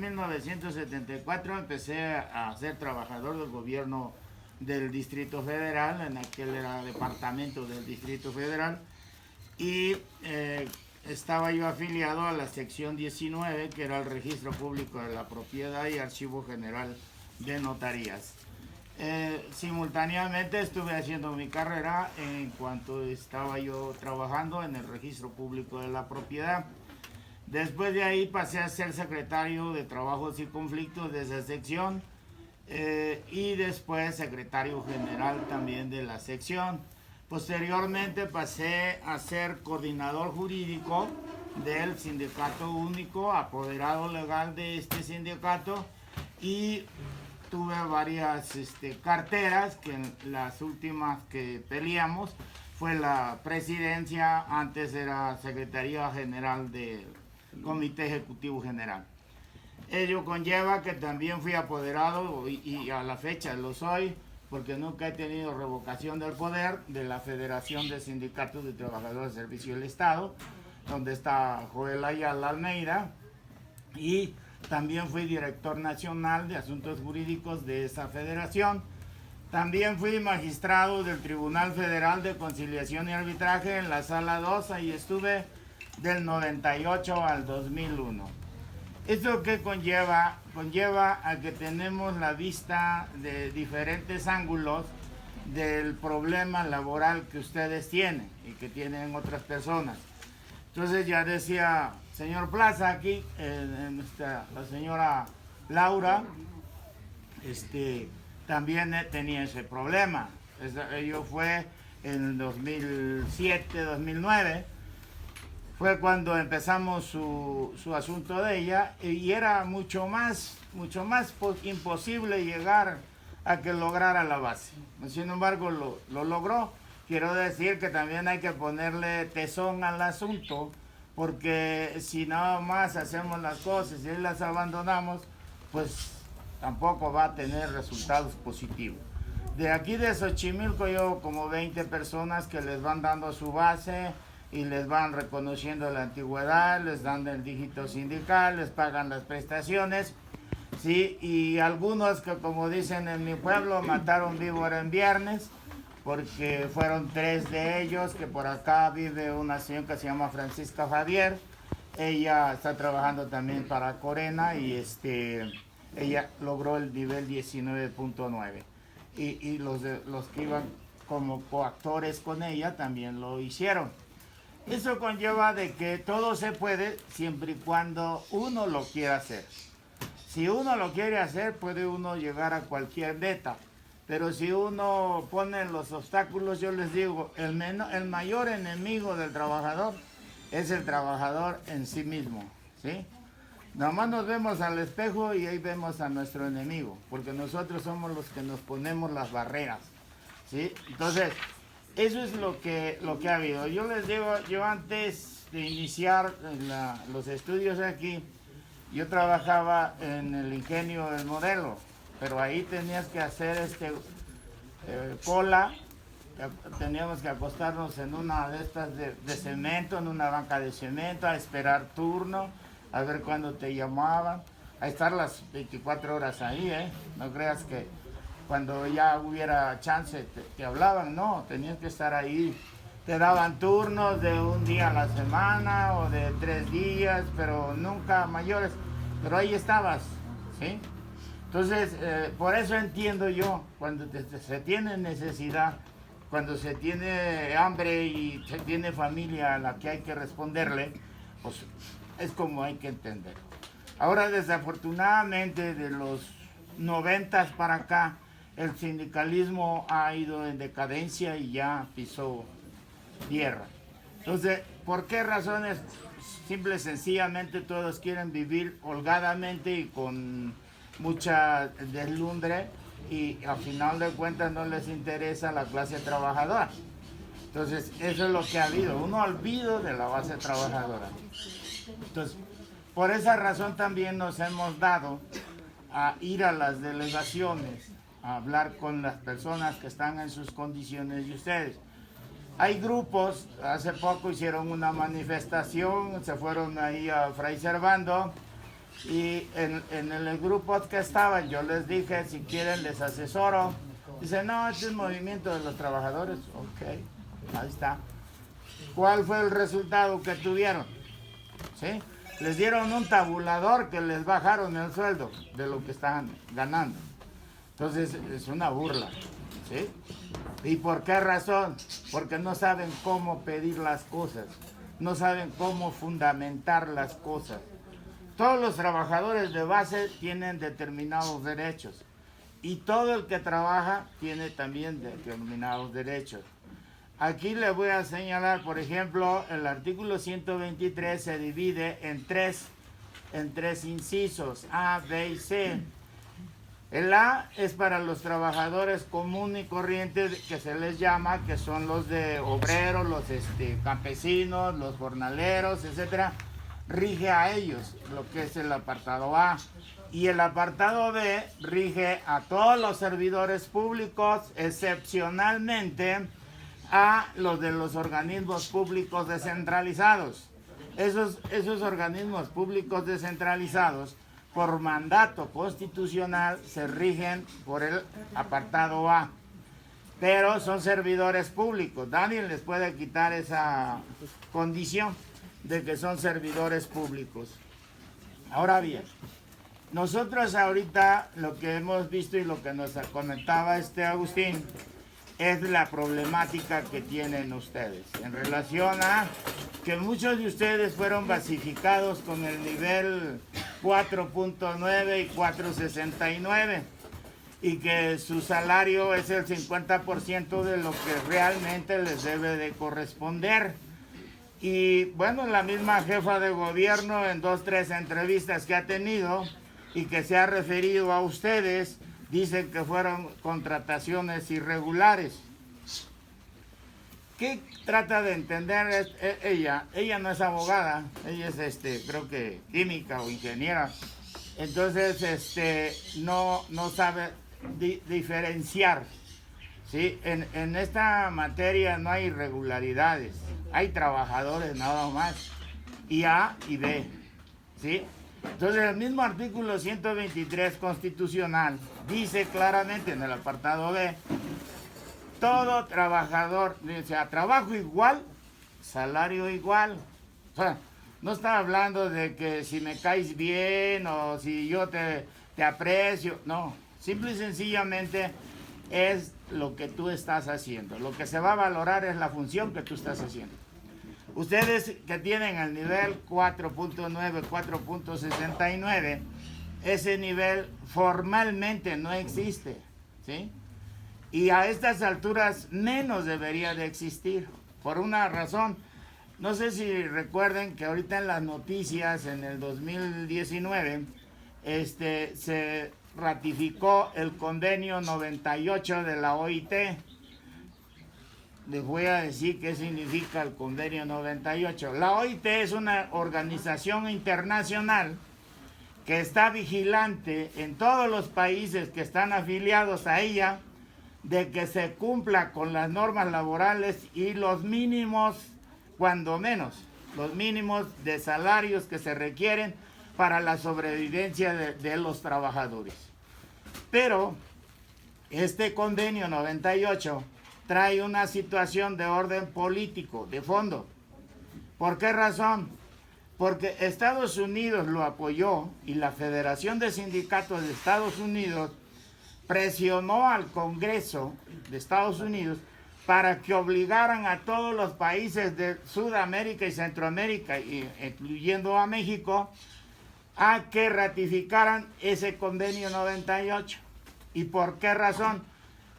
en 1974 empecé a ser trabajador del gobierno del Distrito Federal, en aquel era departamento del Distrito Federal, y estaba yo afiliado a la sección 19, que era el Registro Público de la Propiedad y Archivo General de Notarías. Simultáneamente estuve haciendo mi carrera en cuanto estaba yo trabajando en el Registro Público de la Propiedad. Después de ahí pasé a ser secretario de Trabajos y Conflictos de esa sección y después secretario general también de la sección. Posteriormente pasé a ser coordinador jurídico del Sindicato Único, apoderado legal de este sindicato, y tuve varias carteras, que las últimas que peleamos fue la presidencia, antes era Secretaría General del Comité Ejecutivo General. Ello conlleva que también fui apoderado y a la fecha lo soy, porque nunca he tenido revocación del poder de la Federación de Sindicatos de Trabajadores de Servicio del Estado, donde está Joel Ayala Almeida, y también fui director nacional de Asuntos Jurídicos de esa federación. También fui magistrado del Tribunal Federal de Conciliación y Arbitraje en la Sala 2, y estuve del 98 al 2001. ¿Esto qué conlleva? Conlleva a que tenemos la vista de diferentes ángulos del problema laboral que ustedes tienen y que tienen otras personas. Entonces ya decía señor Plaza aquí, la señora Laura, también tenía ese problema. Ello fue en el 2007, 2009. Fue cuando empezamos su asunto de ella, y era mucho más imposible llegar a que lograra la base. Sin embargo, lo logró. Quiero decir que también hay que ponerle tesón al asunto, porque si nada más hacemos las cosas y las abandonamos, pues tampoco va a tener resultados positivos. De aquí de Xochimilco yo como 20 personas que les van dando su base y les van reconociendo la antigüedad, les dan el dígito sindical, les pagan las prestaciones, ¿sí? Y algunos que, como dicen en mi pueblo, mataron víbora en viernes, porque fueron 3 de ellos, que por acá vive una señora que se llama Francisca Javier. Ella está trabajando también para Corena y ella logró el nivel 19.9. Y los que iban como coactores con ella también lo hicieron. Eso conlleva de que todo se puede siempre y cuando uno lo quiera hacer. Si uno lo quiere hacer, puede uno llegar a cualquier meta. Pero si uno pone los obstáculos, yo les digo, el mayor enemigo del trabajador es el trabajador en sí mismo, ¿sí? Nomás nos vemos al espejo y ahí vemos a nuestro enemigo, porque nosotros somos los que nos ponemos las barreras, ¿sí? Entonces, eso es lo que ha habido. Yo les digo, yo antes de iniciar los estudios aquí, yo trabajaba en el ingenio del Modelo, pero ahí tenías que hacer cola, teníamos que acostarnos en una de estas de cemento, en una banca de cemento, a esperar turno, a ver cuándo te llamaban, a estar las 24 horas ahí, no creas que cuando ya hubiera chance te hablaban, no, tenías que estar ahí. Te daban turnos de un día a la semana o de 3 días, pero nunca mayores, pero ahí estabas, ¿sí? Entonces, por eso entiendo yo, cuando se tiene necesidad, cuando se tiene hambre y se tiene familia a la que hay que responderle, pues es como hay que entender. Ahora, desafortunadamente, de los 90 para acá, el sindicalismo ha ido en decadencia y ya pisó tierra. Entonces, ¿por qué razones? Simple y sencillamente todos quieren vivir holgadamente y con mucha deslumbre, y al final de cuentas no les interesa la clase trabajadora. Entonces, eso es lo que ha habido, un olvido de la base trabajadora. Entonces, por esa razón también nos hemos dado a ir a las delegaciones, a hablar con las personas que están en sus condiciones de ustedes. Hay grupos, hace poco hicieron una manifestación, se fueron ahí a Fray Servando, Y en el grupo que estaban, yo les dije, si quieren les asesoro. Dice, no, este es movimiento de los trabajadores. Ok, ahí está. ¿Cuál fue el resultado que tuvieron? ¿Sí? Les dieron un tabulador que les bajaron el sueldo de lo que estaban ganando. Entonces es una burla. ¿Sí? ¿Y por qué razón? Porque no saben cómo pedir las cosas, no saben cómo fundamentar las cosas. Todos los trabajadores de base tienen determinados derechos y todo el que trabaja tiene también determinados derechos. Aquí le voy a señalar, por ejemplo, el artículo 123 se divide en tres incisos, A, B y C. El A es para los trabajadores comunes y corrientes, que se les llama, que son los de obreros, los campesinos, los jornaleros, etcétera. Rige a ellos, lo que es el apartado A. Y el apartado B rige a todos los servidores públicos, excepcionalmente a los de los organismos públicos descentralizados. Esos organismos públicos descentralizados, por mandato constitucional, se rigen por el apartado A, pero son servidores públicos. Nadie les puede quitar esa condición de que son servidores públicos. Ahora bien, nosotros ahorita lo que hemos visto y lo que nos comentaba Agustín es la problemática que tienen ustedes en relación a que muchos de ustedes fueron basificados con el nivel 4.9 y 4.69 y que su salario es el 50% de lo que realmente les debe de corresponder. Y bueno, la misma jefa de gobierno en 2 o 3 entrevistas que ha tenido y que se ha referido a ustedes, dicen que fueron contrataciones irregulares. ¿Qué trata de entender ella? Ella no es abogada, ella es creo que química o ingeniera. Entonces no sabe diferenciar. ¿Sí? En esta materia no hay irregularidades, hay trabajadores nada más, y A y B. ¿Sí? Entonces el mismo artículo 123 constitucional dice claramente en el apartado B, todo trabajador, dice, a trabajo igual, salario igual. O sea, no está hablando de que si me caes bien o si yo te aprecio, no, simple y sencillamente es lo que tú estás haciendo. Lo que se va a valorar es la función que tú estás haciendo. Ustedes que tienen el nivel 4.9, 4.69, ese nivel formalmente no existe, ¿sí? Y a estas alturas menos debería de existir, por una razón. No sé si recuerden que ahorita en las noticias, en el 2019, se ratificó el convenio 98 de la OIT. Les voy a decir qué significa el convenio 98. La OIT es una organización internacional que está vigilante en todos los países que están afiliados a ella de que se cumpla con las normas laborales y los mínimos, cuando menos, los mínimos de salarios que se requieren para la sobrevivencia de los trabajadores. Pero este convenio 98 trae una situación de orden político, de fondo. ¿Por qué razón? Porque Estados Unidos lo apoyó y la Federación de Sindicatos de Estados Unidos presionó al Congreso de Estados Unidos para que obligaran a todos los países de Sudamérica y Centroamérica, incluyendo a México, a que ratificaran ese convenio 98. ¿Y por qué razón?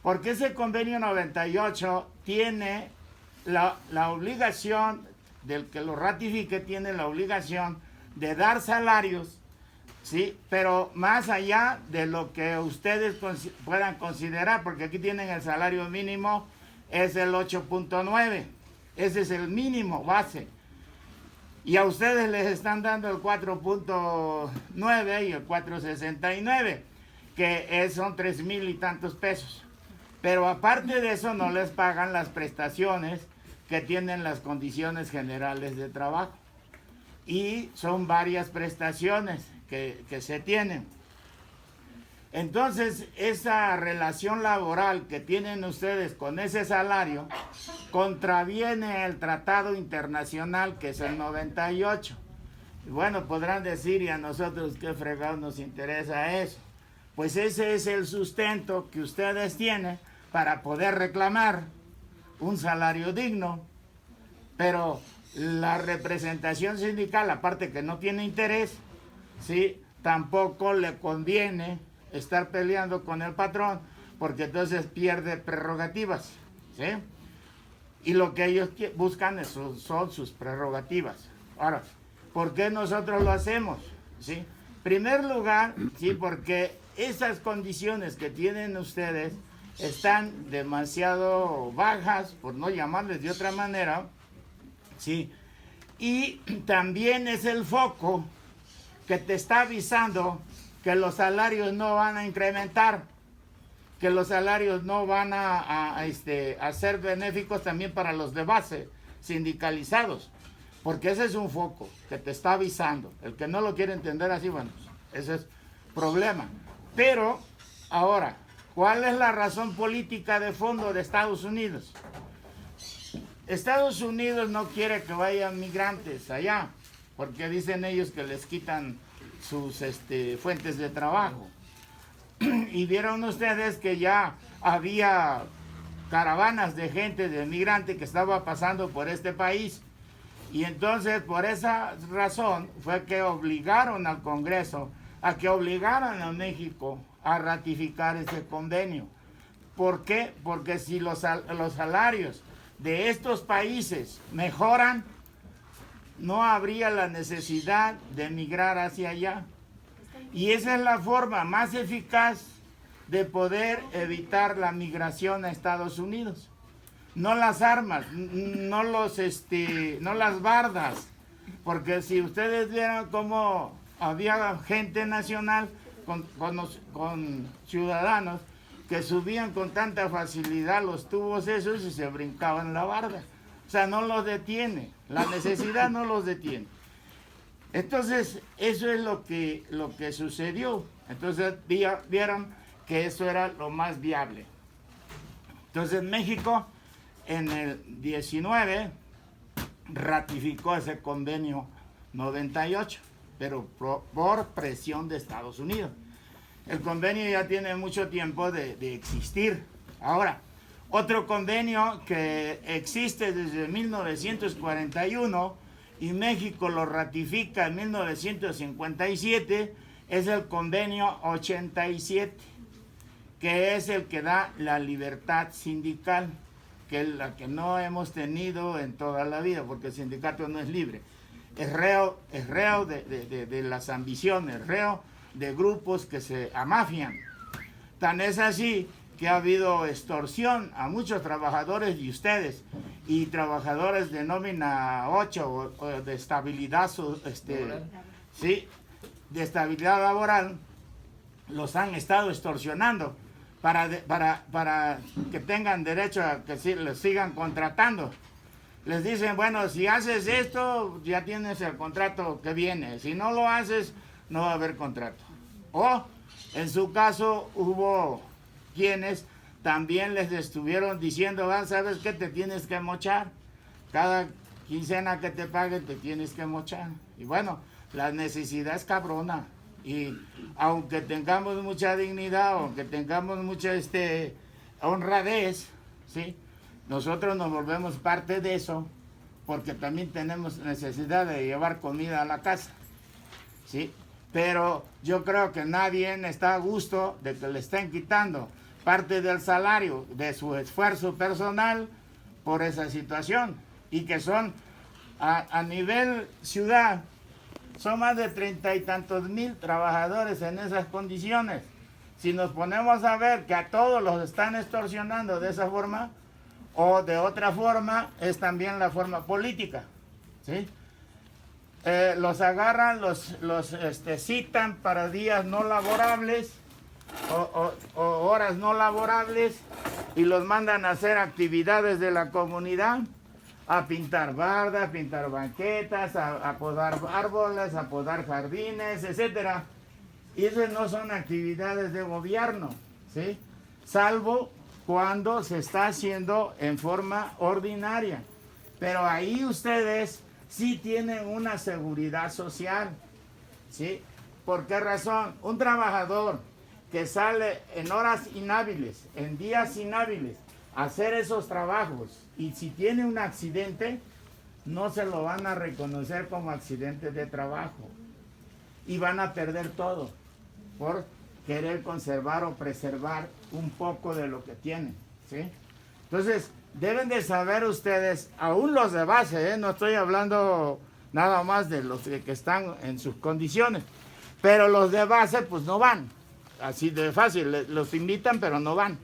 Porque ese convenio 98 tiene la obligación, del que lo ratifique, tiene la obligación de dar salarios, ¿sí? Pero más allá de lo que ustedes puedan considerar, porque aquí tienen el salario mínimo, es el 8.9, ese es el mínimo base. Y a ustedes les están dando el 4.9 y el 4.69, que son 3,000 y tantos pesos. Pero aparte de eso no les pagan las prestaciones que tienen las condiciones generales de trabajo. Y son varias prestaciones que se tienen. Entonces, esa relación laboral que tienen ustedes con ese salario contraviene el tratado internacional que es el 98. Y bueno, podrán decir, ¿y a nosotros qué fregados nos interesa eso? Pues ese es el sustento que ustedes tienen para poder reclamar un salario digno. Pero la representación sindical, aparte que no tiene interés, ¿sí?, tampoco le conviene estar peleando con el patrón, porque entonces pierde prerrogativas, ¿sí? Y lo que ellos buscan son sus prerrogativas. Ahora, ¿por qué nosotros lo hacemos? ¿Sí? En primer lugar, sí, porque esas condiciones que tienen ustedes están demasiado bajas, por no llamarles de otra manera, ¿sí? Y también es el foco que te está avisando que los salarios no van a incrementar, que los salarios no van a ser benéficos también para los de base sindicalizados, porque ese es un foco que te está avisando. El que no lo quiere entender así, bueno, ese es problema. Pero ahora, ¿cuál es la razón política de fondo de Estados Unidos? Estados Unidos no quiere que vayan migrantes allá, porque dicen ellos que les quitan sus fuentes de trabajo. Y vieron ustedes que ya había caravanas de gente, de migrantes que estaba pasando por este país. Y entonces por esa razón fue que obligaron al Congreso a que obligaran a México a ratificar ese convenio. ¿Por qué? Porque si los salarios de estos países mejoran, no habría la necesidad de emigrar hacia allá. Y esa es la forma más eficaz de poder evitar la migración a Estados Unidos. No las armas, no las bardas, porque si ustedes vieran cómo había gente nacional con ciudadanos que subían con tanta facilidad los tubos esos y se brincaban la barda. O sea, no los detiene, la necesidad no los detiene. Entonces, eso es lo que sucedió. Entonces, vieron que eso era lo más viable. Entonces, México, en el 19, ratificó ese convenio 98, pero por presión de Estados Unidos. El convenio ya tiene mucho tiempo de existir. Ahora, otro convenio que existe desde 1941 y México lo ratifica en 1957 es el convenio 87, que es el que da la libertad sindical, que es la que no hemos tenido en toda la vida, porque el sindicato no es libre. Es reo de las ambiciones, reo de grupos que se amafian. Tan es así que ha habido extorsión a muchos trabajadores de ustedes y trabajadores de nómina 8 o de estabilidad, sí, de estabilidad laboral, los han estado extorsionando para que tengan derecho a que les sigan contratando. Les dicen, bueno, si haces esto, ya tienes el contrato que viene. Si no lo haces, no va a haber contrato. O, en su caso, hubo quienes también les estuvieron diciendo, ¿sabes qué? Te tienes que mochar. Cada quincena que te paguen, te tienes que mochar. Y bueno, la necesidad es cabrona. Y aunque tengamos mucha dignidad, aunque tengamos mucha honradez, ¿sí?, nosotros nos volvemos parte de eso, porque también tenemos necesidad de llevar comida a la casa, ¿sí? Pero yo creo que nadie está a gusto de que le estén quitando parte del salario, de su esfuerzo personal por esa situación. Y que son, a nivel ciudad, son más de 30 y tantos mil trabajadores en esas condiciones. Si nos ponemos a ver que a todos los están extorsionando de esa forma, o de otra forma, es también la forma política, ¿sí? Los agarran, los citan para días no laborables o horas no laborables y los mandan a hacer actividades de la comunidad. a pintar bardas, pintar banquetas, a podar árboles, a podar jardines, etcétera. Y esas no son actividades de gobierno, ¿sí? Salvo cuando se está haciendo en forma ordinaria. Pero ahí ustedes sí tienen una seguridad social, ¿sí? ¿Por qué razón? Un trabajador que sale en horas inhábiles, en días inhábiles, a hacer esos trabajos, y si tiene un accidente, no se lo van a reconocer como accidente de trabajo. Y van a perder todo por querer conservar o preservar un poco de lo que tienen, ¿sí? Entonces, deben de saber ustedes, aún los de base, no estoy hablando nada más de los que están en sus condiciones, pero los de base pues no van, así de fácil, los invitan pero no van,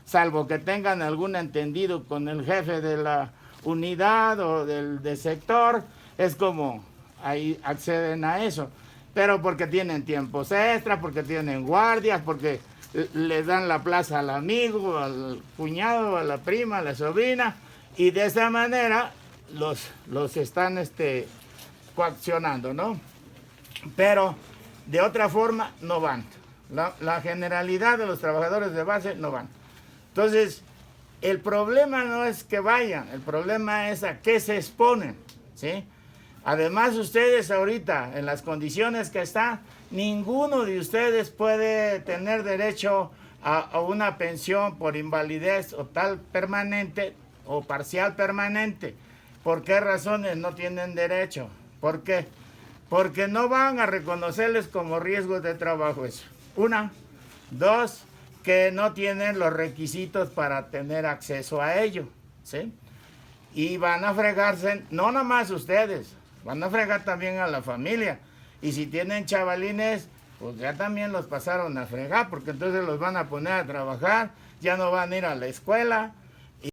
salvo que tengan algún entendido con el jefe de la unidad o del sector, es como ahí acceden a eso, pero porque tienen tiempos extras, porque tienen guardias, porque le dan la plaza al amigo, al cuñado, a la prima, a la sobrina, y de esa manera los están coaccionando, ¿no? Pero de otra forma no van. La generalidad de los trabajadores de base no van. Entonces, el problema no es que vayan, el problema es a qué se exponen, ¿sí? Además, ustedes ahorita, en las condiciones que están, ninguno de ustedes puede tener derecho a una pensión por invalidez o tal permanente o parcial permanente. ¿Por qué razones no tienen derecho? ¿Por qué? Porque no van a reconocerles como riesgos de trabajo eso. Una. Dos, que no tienen los requisitos para tener acceso a ello, ¿sí? Y van a fregarse, no nada más ustedes, van a fregar también a la familia. Y si tienen chavalines, pues ya también los pasaron a fregar, porque entonces los van a poner a trabajar, ya no van a ir a la escuela,